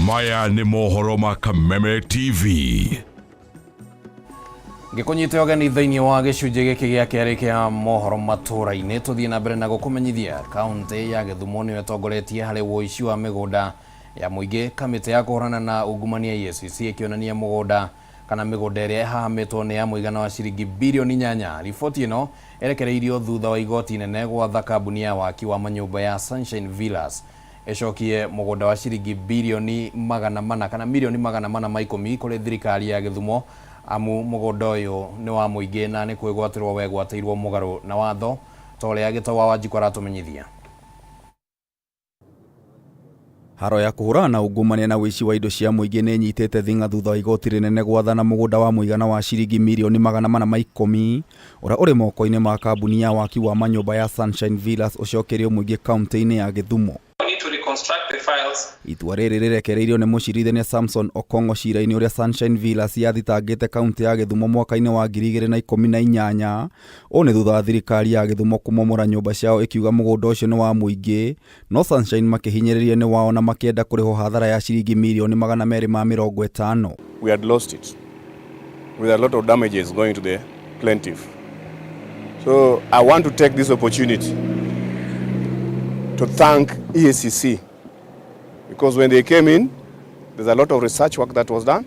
Maya ni mohoro ma Kameme TV. Ngikunyite ogeni thiini wa gicunji giki gia keri kia mohoro Matuuraini tuthie na mbere na gukumenyithia kaunti ya Githumo ni wetongoretie hari woici wa migunda ya muingi. Kamite ya kuhurana na ungumania EACC ikionania mugunda kana migunda iria ihahamitwo ni ya muigana wa ciringi bilioni 8. Riboti ino erekereirio thutha wa igoti nene gwatha kambuni ya waki wa manyumba ya Sunshine Villas ecokie mugunda wa ciringi bilioni 400 kana milioni 410 kuri thirikari ya Githumo. Amu mugunda uyu ni wa muingi na ni kwigwatirwo wegwatirwo mugaru na watho tole agitawa Wanjiku aratumenyithia. Haro ya kuhurana na ungumania na wici wa indo cia muingi ni nyitete thinga thutha wa igoti rinene gwathana mugunda wa muigana wa ciringi milioni 410 ura uri moko-ini ma kambuni ya waki wa manyumba ya Sunshine Villas ucokerio muingi kaunti-ini ya Githumo. Itua riri rirekereirio ni mucirithania Samson Okongo cira-ini uria Sunshine Villas yathitangite kaunti ya Githumo mwaka-ini wa 2018. O ni thutha wa thirikari ya Githumo kumomora nyumba ciao ikiuga mugunda ucio ni wa muingi, no Sunshine makihinyiriria ni wao na makienda kuriho hathara ya ciringi milioni 250. We had lost it with a lot of damages going to the plaintiff. So I want to take this opportunity to thank EACC, because when they came in, there's a lot of research work that was done.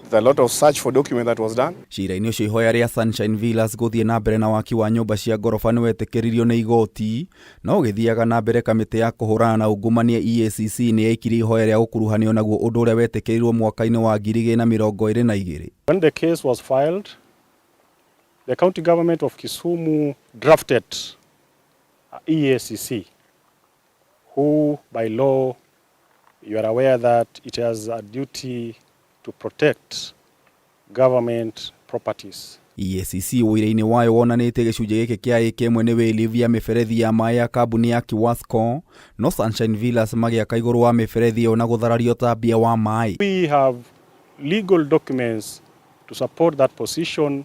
There's a lot of search for document that was done. Cira-ini ucio ihoya ria Sunshine Villas guthie na mbere na waki wa nyumba cia gorofa ni wetekeririo ni igoti, no githiaga na mbere kamite ya kuhurana na ungumania EACC ni yaikiri ihoya ria ukuruhanio naguo undu uria wetekerirwo mwaka-ini wa 2022. When the case was filed, the county government of Kisumu drafted EACC, who by law you are aware that it has a duty to protect government properties. EACC wira-ini wayo wonanite gicunji giki kia ikemwe ni wilivia miferethi ya mai ya kambuni ya Kiwasco, no Sunshine Villas magiaka iguru wa miferethi iyo na gutharario tabia wa mai. We have legal documents to support that position,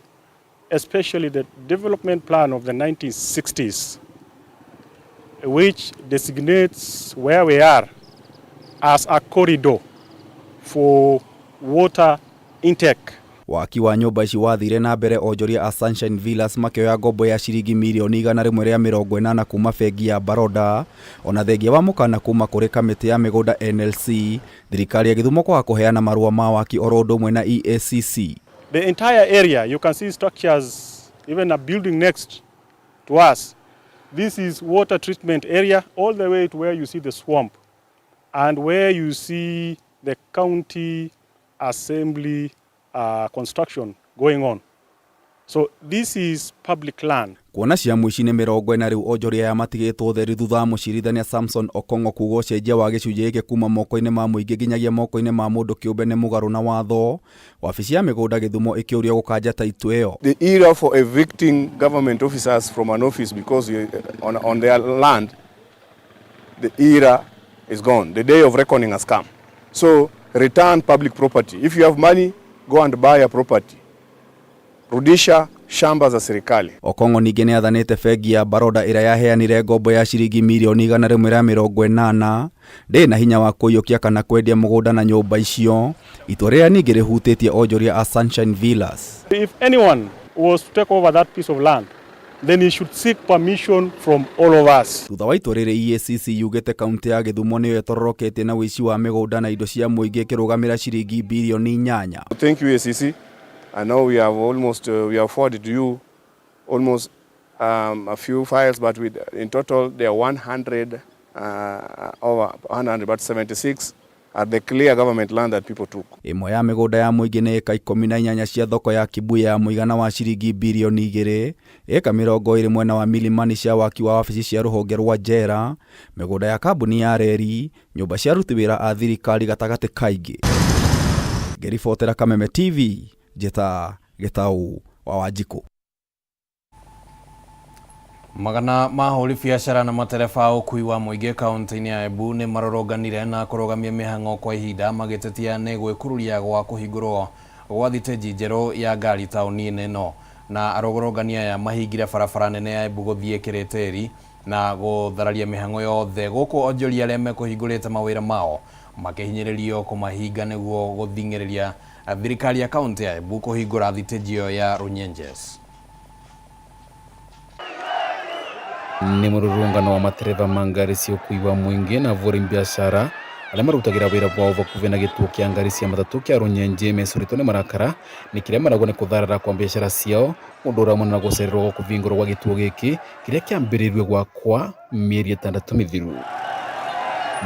especially the development plan of the 1960s, which designates where we are as a corridor for water intake. Waki wa nyumba ici wathire na mbere onjoria a Sunshine Villas makioya ngombo ya ciringi milioni 180 kuma bengi ya Baroda, ona thengia wa mukana kuma kuri kamite ya migunda NLC, thirikari ya Githumo kwa kuheana marua ma waki oro undu umwe na EACC. The entire area, you can see structures, even a building next to us. This is water treatment area all the way to where you see the swamp and where you see the county assembly construction going on. So this is public land. Kuona cia muici ni 40 riu onjoria ya matigitwo theri thutha mucirithania Samson Okongo kugo cenjia wa gicunji giki kuma moko-ini ma muingi nginyagia moko-ini ma mundu kiumbe ni mugaru na watho. Wabici ya migunda Githumo ikiuria gukanja taitu iyo. The era for evicting government officers from an office because on their land, the era is gone. The day of reckoning has come. So return public property. If you have money, go and buy a property. Rudisha shamba za serikali. Okongo ningi ni athanite bengi ya Baroda ira yaheanire ngombo ya ciringi milioni 180 ndi na hinya wa kuiyukia kana kwendia mugunda na nyumba icio. Itua ria ningi rihutitie onjoria a Sunshine Villas. If anyone was to take over that piece of land, then he should seek permission from all of us. Thutha wa itua riri EACC yugite kaunti ya Githumo ni yetororoketie na wici wa migunda na indo cia muingi kirugamira ciringi bilioni 8. Thank you EACC. I know we have almost we have forwarded to you almost a few files, but in total there are 100 over 100, but 76 are the clear government land that people took. Imwe ya migunda ya muingi ni eka 18 cia thoko ya Kibuya ya muigana wa ciringi bilioni 2, eka 20 mwena wa Milimani cia waki wa wabici cia ruhonge rwa Jera, migunda ya kambuni ya reri, nyumba cia ruti wira a thirikari gatagati kaingi. Ngeribotera Kameme TV, Jeta Getau wa Wanjiku. Magana mahuri biacara na matereba ukui wa muingi kaunti-ini ya Embu ni maroroganire na kurogamia mihango kwa ihinda magitetia ni gwikururia gwa kuhingurwo gwa thiteji njeru ya ngari tauni-ini no na arogorogania ya mahingire barabara nene ya Embu guthie Kiriteri na guthararia mihango yothe guku onjoria aria mekuhingurite mawira mao makihinyĩrĩrio kũmahinga nĩguo gũthing'ĩrĩria thirikari ya kaunti ya Embu kũhingũra thitĩnji ya Runyenjes. Nĩ mũrũrũngano wa matereva ma ngari cia ũkui wa mũingĩ na avori biashara arĩa marutagira wĩra wao vakuve na gĩtuo kĩa ngari cia matatũ kĩa Runyenje mecoritwo nĩ marakara nĩ kĩrĩa maragwo nĩ kũtharara kwa biashara ciao ũndũ ũramwe na gũcererwo gwa kũvingũrwo gwa gĩtuo gĩkĩ kĩrĩa kĩambĩrĩirie gwakwa mĩeri 6 mĩthiru.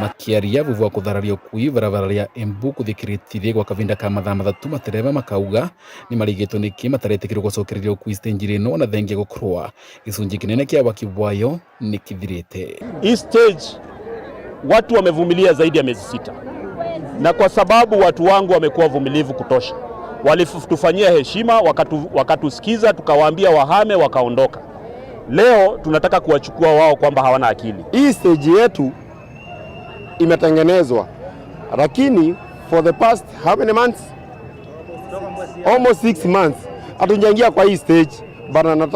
Makiaria vuvu wa kũthararia ũkui barabara ya Embu kũthikĩrĩtirie gwa kavinda ka mathaa matatũ, matereva makauga nĩ marigĩtwo nĩkĩ mataretikĩrwo gũcokereria ũkui stage ĩno na thengia gũkorwa gĩcunjĩ kĩnene kĩa waki wayo nĩ kithirĩte. Hii stage watu wamevumilia zaidi ya miezi 6, na kwa sababu watu wangu wamekuwa vumilivu kutosha, walitufanyia heshima, wakatusikiza, tukawaambia wahame, wakaondoka. Leo tunataka kuwachukua wao kwamba hawana akili. Hii stage yetu imetengenezwa, lakini for the past how many months? Almost 6 months hatujaingia kwa hii stage bana.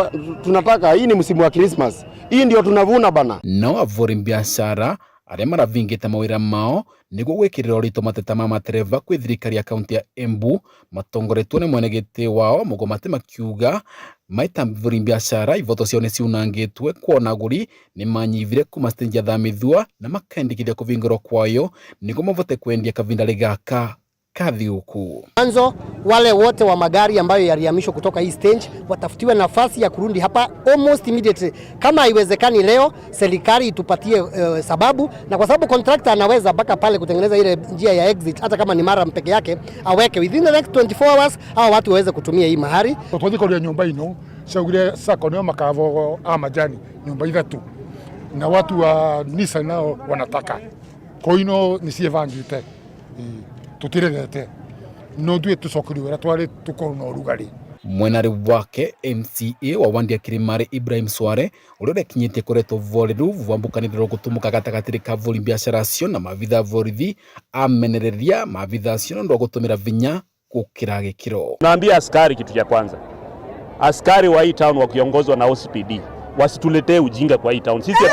Tunataka, hii ni msimu wa Christmas, hii ndio tunavuna bana. No avori biashara arĩa maravingĩte mawĩra mao nĩguo gwĩkĩrĩra ũritũ mateta ma matereva kwĩ thirikari ya kaunti ya Embu matongoretwo nĩ mwene gĩtĩ wao Mũgomate makiuga maita avori biashara ivoto ciao nĩ ciunangĩtwe kuona agũri nĩ manyivire kuma stage ya thamithua na makaendekithia kũvingũrwo kwayo nĩguo mavote kwendia kavinda gaka kathiũku. Mwanzo wale wote wa magari ambayo yalihamishwa kutoka hii stage watafutiwe nafasi ya kurudi hapa almost immediately. Kama haiwezekani leo, serikali itupatie sababu, na kwa sababu contractor anaweza mpaka pale kutengeneza ile njia ya exit, hata kama ni mara mpeke yake aweke within the next 24 hours hao watu waweze kutumia hii mahali. Twathikoria nyumba ino shaugire sako nio makavo amajani nyumba 3 na watu wa Nisa nao wanataka koino nisievangite tutirete no duwe tusokuriwe twari tukorwo no rugari. Mwenari wake MCA wa Wandia Kirimari Ibrahim Sware ũrĩa kinyĩte kũretwo voreru vwambukanĩrĩro gũtũmũka gatagatĩ ka avori biashara acio na mavitha vorithi amenereria mavitha acio ndo gũtũmĩra vinya gũkĩra gĩkĩro. Naambia askari kitu cha kwanza, askari wa hii town wakiongozwa na OCPD wasituletee ujinga kwa hii town. Sisi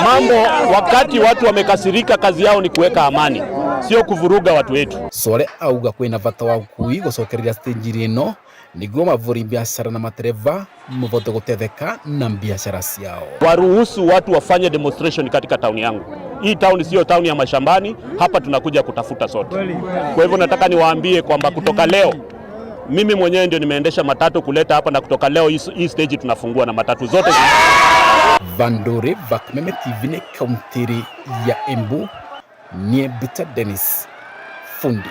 mambo wakati watu wamekasirika, kazi yao ni kuweka amani, sio kuvuruga watu wetu. Sware auga kwĩna bata wa ũkui gũcokereria stage ĩno nĩguo mavori biashara na matereva mavote gũtetheka na biashara ciao. Waruhusu watu wafanye demonstration katika town yangu. Hii town sio town ya mashambani, hapa tunakuja kutafuta sote. Kwa hivyo nataka niwaambie kwamba kutoka leo mimi mwenyewe ndio nimeendesha matatu kuleta hapa, na kutoka leo hii stage tunafungua na matatu zote. Vandore Kameme TV ne kauntiri ya Embu nie Bita Dennis Fundi.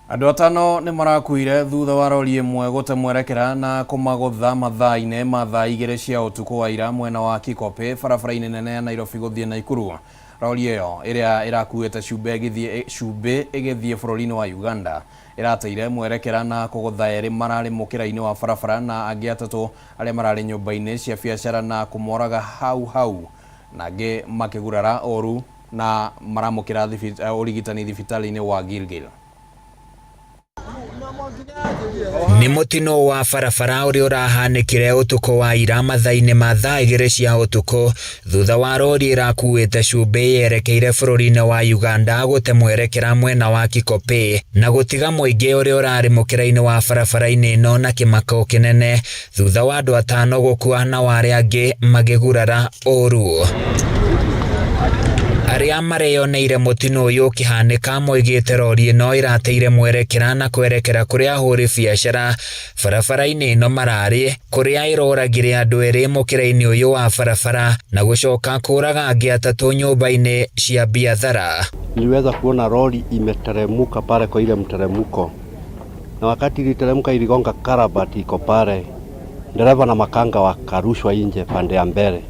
Andũ atano nĩ marakuire thutha wa rori ĩmwe gũte mwerekera na kũmagũtha mathaa-inĩ ma thaa 2 cia ũtukũ wa ira mwena wa Kikope barabara-inĩ nene ya Nairobi gũthiĩ Naikuru. Rori ĩyo ĩrĩa ĩrakuĩte cumbĩ ĩgĩthiĩ bũrũri-inĩ wa Uganda ĩrateire mwerekera na kũgũtha erĩ mararĩ mũkĩra-inĩ wa barabara na angĩ atatũ arĩa mararĩ nyũmba-inĩ cia biacara na kũmoraga hau na angĩ makĩgurara oru na maramũkĩra ũrigitani thibitarĩ-inĩ wa Gilgil. Nĩ mũtino wa barabara ũrĩa ũrahanĩkire ũtukũ wa ira mathaa-inĩ ma thaa 2 cia ũtukũ thutha wa rori ĩrakuĩte cumbĩ yerekeire bũrũri-inĩ wa Uganda gũte mwerekera mwena wa Kikope na gũtiga mũingĩ ũrĩa ũrarĩ mũkĩra-inĩ wa barabara-inĩ ĩno na kĩmako kĩnene thutha wa andũ 5 gũkua na arĩa angĩ magĩgurara ũru. Arĩa mareyoneire mũtino ũyũ ũkĩhanĩka moigĩte rori ĩno ĩrateire mwerekera na kwerekera kũrĩa ahũri biacara barabara-inĩ ĩno mararĩ, kũrĩa ĩroragire andũ erĩ mũkĩra-inĩ ũyũ wa barabara na gũcoka kũraga angĩ atatũ nyũmba-inĩ cia biathara. Niliweza kuona lori imeteremuka pale kwa ile mteremko, na wakati iliteremka iligonga karabati iko pale, dereva na makanga wakarushwa nje pande ya mbele.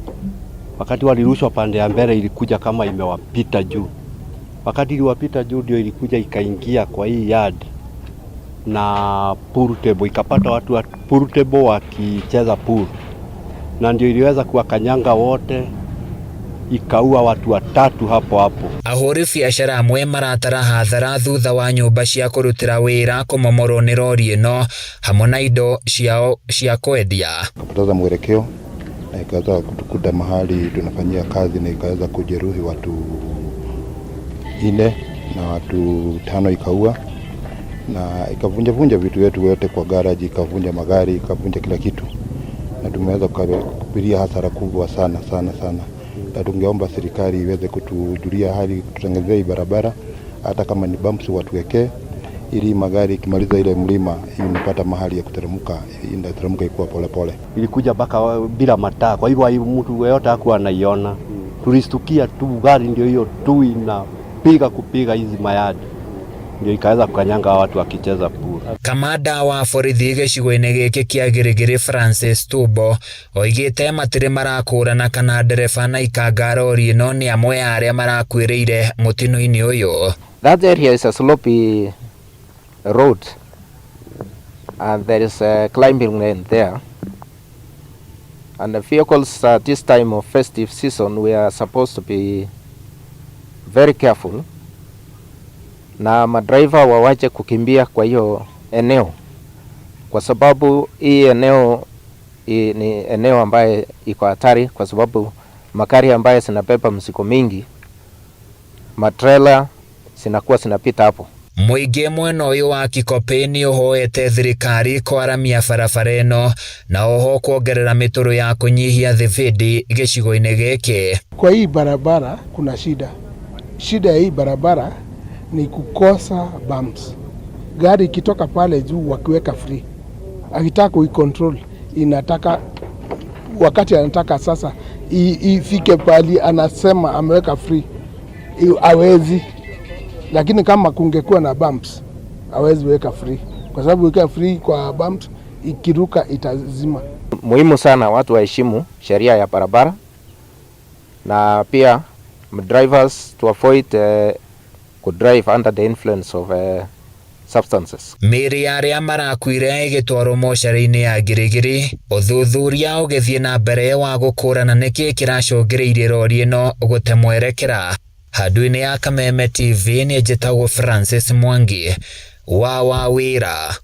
Wakati walirushwa pande ya mbele ilikuja kama imewapita juu. Wakati iliwapita juu ndio ilikuja ikaingia kwa hii yard na pool table, ikapata watu wa pool table wakicheza pool. Na ndio iliweza kuwakanyanga wote, ikaua watu 3 hapo. Ahũri biacara amwe maratara hathara thutha wa nyũmba cia kũrutĩra wĩra kũmomorwo nĩ rori ĩno hamwe na indo ciao cia kwendia. Kapoteza mwelekeo na ikaweza kutukuta mahali tunafanyia kazi na ikaweza kujeruhi watu 4 na watu 5 ikaua, na ikavunja vitu vyetu vyote kwa garage, ikavunja magari, ikavunja kila kitu, na tumeweza kupitia hasara kubwa sana. Na tungeomba serikali iweze kutujulia hali, tutengezee barabara, hata kama ni bumps watuwekee, ili magari kimaliza ile mlima inapata mahali ya kuteremka, inateremka ikuwa pole. Ilikuja baka bila mataa, kwa hivyo mtu yeyote hakuwa anaiona. Tulistukia tu gari ndio hiyo tu kupiga hizi mayadi, ndio ikaweza kukanyanga watu wakicheza pura. Kamanda wa borithi gĩcigo-inĩ gĩkĩ kĩa Gĩrĩgĩrĩ Francis Tubo oigĩte matirĩ marakũrana kana ndereba na ikanga rori ĩno nĩ amwe ya arĩa marakuĩrĩire mũtino-inĩ ũyũ. That area is a slopey road and there is a climbing lane there, and the vehicles at this time of festive season we are supposed to be very careful na madriver wawache kukimbia kwa hiyo eneo, kwa sababu hii eneo ni eneo ambaye iko hatari, kwa sababu magari ambaye zinabeba mzigo mingi, matrela zinakuwa zinapita hapo. Mũingĩ mwena ũyũ wa Kikope nĩ ũhoete thirikari kwaramia barabara ĩno na oho kuongerera mĩtũrũ ya kũnyihia thibindi gĩcigo-inĩ gĩkĩ. Kwa hii barabara kuna shida ya hii barabara ni kukosa bumps. Gari ikitoka pale juu wakiweka free, akitaka kuicontrol inataka wakati anataka sasa ifike pali anasema ameweka free, hawezi. Lakini kama kungekuwa na bumps hawezi weka free, kwa sababu weka free kwa bumps ikiruka itazima. Muhimu sana watu waheshimu sheria ya barabara, na pia drivers to avoid could drive under the influence of substances. Mĩĩrĩ ya arĩa marakuire ĩgĩtwarwo mocarĩ-inĩ ya Gĩrĩgĩrĩ, ũthuthuria ũgĩthiĩ na mbere wa gũkũrana nĩkĩ kĩracũngĩrĩirie rori ĩno gũte mwerekera. Handũ-inĩ ya Kameme TV nĩ njĩtagwo Francis Mwangi wa Wawĩra.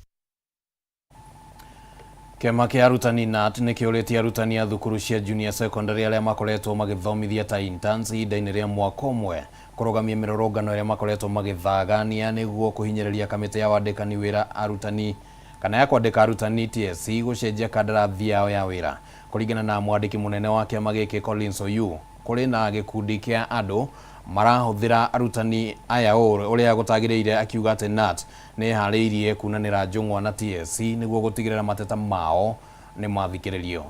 Kĩama kĩa arutani NAT nĩ kĩũrĩtie arutani a thukuru cia junior secondary arĩa makoretwo magĩthomithia ta interns ihinda-inĩ rĩa mwaka ũmwe kũrũgamia mĩrũrũngano ĩrĩa makoretwo magĩthagania nĩguo kũhinyĩrĩria kamĩtĩ ya wandĩkani wĩra arutani kana ya kwandĩka arutani TSC gũcenjia kandarathi yao ya wĩra. Kũringana na mwandĩki mũnene wa kĩama gĩkĩ Collins Oyu, kũrĩ na gĩkundi kĩa andũ marahũthĩra arutani aya ũrĩa gũtagĩrĩire, akiuga atĩ NAT nĩ harĩirie kunanĩra njũng'wa na TSC nĩguo gũtigĩrĩra mateta mao nĩ mathikĩrĩrio.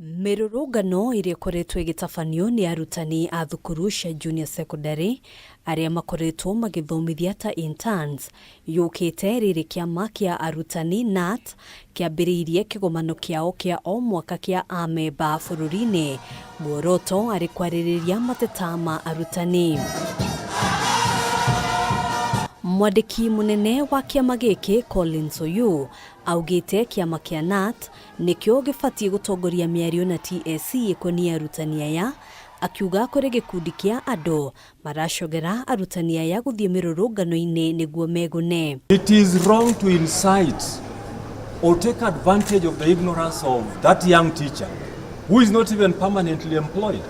Mĩrũrũngano ĩrĩa ĩkoretwo ĩgĩtabanio nĩ arutani a thukuru cia junior secondary arĩa makoretwo magĩthomithia ta interns yũkĩte rĩrĩ kĩama kĩa arutani NAT kĩambĩrĩirie kĩgomano kĩao kĩa o mwaka kĩa amemba bũrũri-inĩ, muoroto arĩ kwarĩrĩria mateta ma arutani. Mwandĩki mũnene wa kĩama gĩkĩ Collins Oyu augĩte kĩama kĩa NAT nĩkĩo gĩbatiĩ gũtongoria mĩario na TSC ĩkoniĩ arutani aya, akiuga kũrĩ gĩkundi kĩa andũ maracogera arutani aya gũthiĩ mĩrũrũngano-inĩ nĩguo megune. It is wrong to incite or take advantage of the ignorance of that young teacher who is not even permanently employed,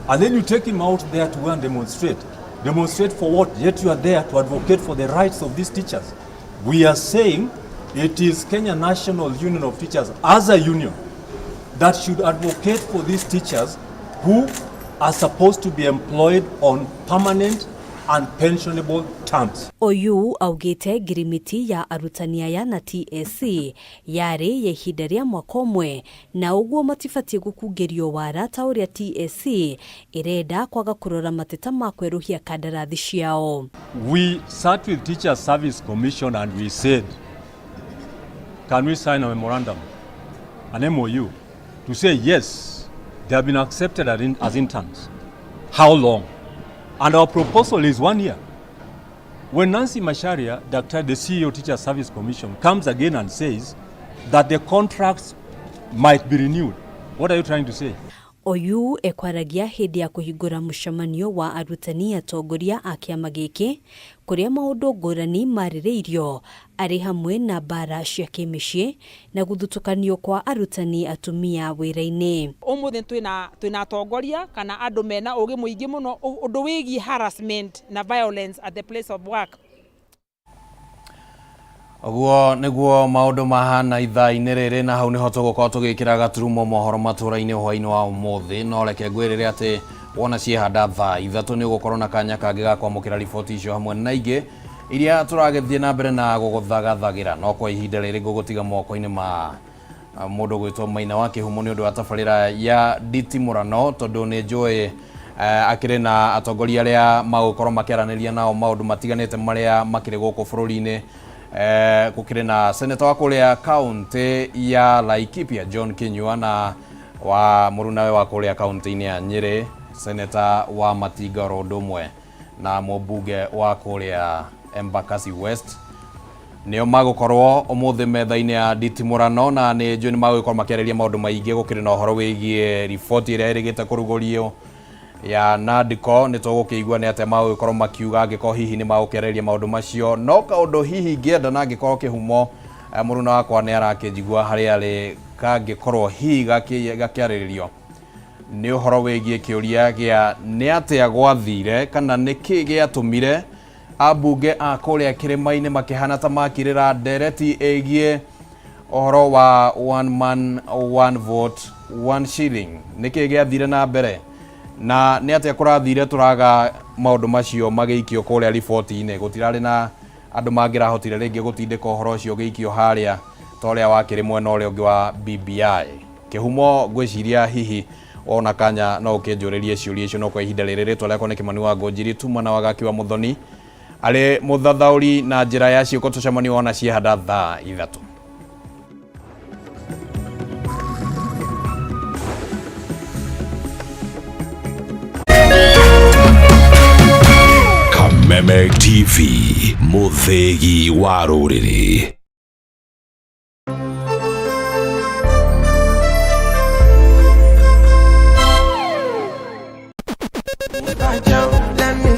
and then you take him out there to go and demonstrate. Demonstrate for what? Yet you are there to advocate for the rights of these teachers. We are saying it is Kenya National Union of Teachers as a union that should advocate for these teachers who are supposed to be employed on permanent and pensionable terms. Oyu augĩte ngirimiti ya arutani aya na TSC yarĩ ya ihinda rĩa mwaka ũmwe, na ũguo matibatiĩ gũkungĩrio wara ta ũrĩa TSC ĩrenda kwaga kũrora mateta ma kwerũhia kandarathi ciao. We sat with Teachers Service Commission and we said, can we sign a memorandum, an MOU, to say yes, they have been accepted as interns. How long? And our proposal is 1 year. When Nancy Macharia, the CEO Teacher Service Commission, comes again and says that the contracts might be renewed, what are you trying to say? Oyu ekwaragia hindi ya kuhingura mucemanio wa arutani atongoria a kiama giki kuria maundu ngurani maririirio ari hamwe na bara cia kimicii na guthutukanio kwa arutani atumia wira-ini. Umuthi twina atongoria kana andu mena ugi muingi muno undu wigi harassment na violence at the place of work. Oguo niguo maundu mahana ithaa-ini riri, na hau niho tugukorwo tugikira gaturumo mohoro matũra-inĩ hwainĩ wa umuthi. No reke ngwirire ati wona ciehanda thaa ithatu ni ugukorwo na kanya kangi ga kwamũkĩra riboti icio hamwe na ingĩ iria turagithie na mbere na gũgũthagathagira. No kwa ihinda rĩrĩ ngũgũtiga moko-inĩ ma mũndũ gwĩtwo Maina wa Kĩhumo nĩ ũndũ wa tabarĩra ya nditimũrano, tondũ nĩ njũĩ akĩrĩ na atongoria arĩa magũkorwo makĩaranĩria nao maũndũ matiganĩte marĩa makĩrĩ gũkũ bũrũri-inĩ. Gũkĩrĩ na seneta wa kũrĩa kaunti ya Laikipia John Kinyua na wa mũrunawe wa kũrĩa kaunti-inĩ ya Nyĩrĩ seneta wa Matinga oro ũndũ ũmwe na mũmbunge wa kũrĩa Embakasi West nĩo magũkorwo ũmũthĩ metha-inĩ ya nditimũrano, na nĩ njũĩ nĩ magũkorwo makĩarĩria maũndũ maingĩ. Gũkĩrĩ na ũhoro wĩgiĩ riboti ĩrĩa ĩrĩgĩte kũrugũrio ya NADCO, nĩ tũgũkĩigua nĩ atĩa magũkorwo makiuga angĩkorwo hihi nĩ magũkĩarĩria maũndũ macio. No kaũndũ hihi ngĩenda na angĩkorwo Kĩhumo mũruna wakwa nĩ arakĩnjigua harĩa arĩ kangĩkorwo hihi gakĩarĩrĩrio nĩ ũhoro wĩgiĩ kĩũria gĩa nĩ atĩa gwathire kana nĩ kĩĩ gĩatũmire ambunge a kũrĩa kĩrĩma-inĩ makĩhana ta makirĩra ndereti ĩgiĩ ũhoro wa one man one vote one shilling. Nĩ kĩĩ gĩathire na mbere na nĩ atĩa kũrathire tũraga maũndũ macio magĩikio kũrĩa riboti-inĩ? Gũtirarĩ na andũ mangĩrahotire rĩngĩ gũtindĩka ũhoro ũcio ũgĩikio harĩa ta ũrĩa wakĩrĩ mwena ũrĩa ũngĩ wa BBI. Kĩhumo ngwĩciria hihi ona kanya no ũkĩnjũrĩrie ciũria icio. No kwa ihinda rĩrĩ rĩtwa rĩakwa nĩ Kimani wa Ngonjiri tuma na wagaki wa Muthoni arĩ mũthathaũri na njĩra ya ciũko tũcemani wona ciehanda thaa ithatũ. Kameme TV, mũthĩgi wa rũrĩrĩ. Let me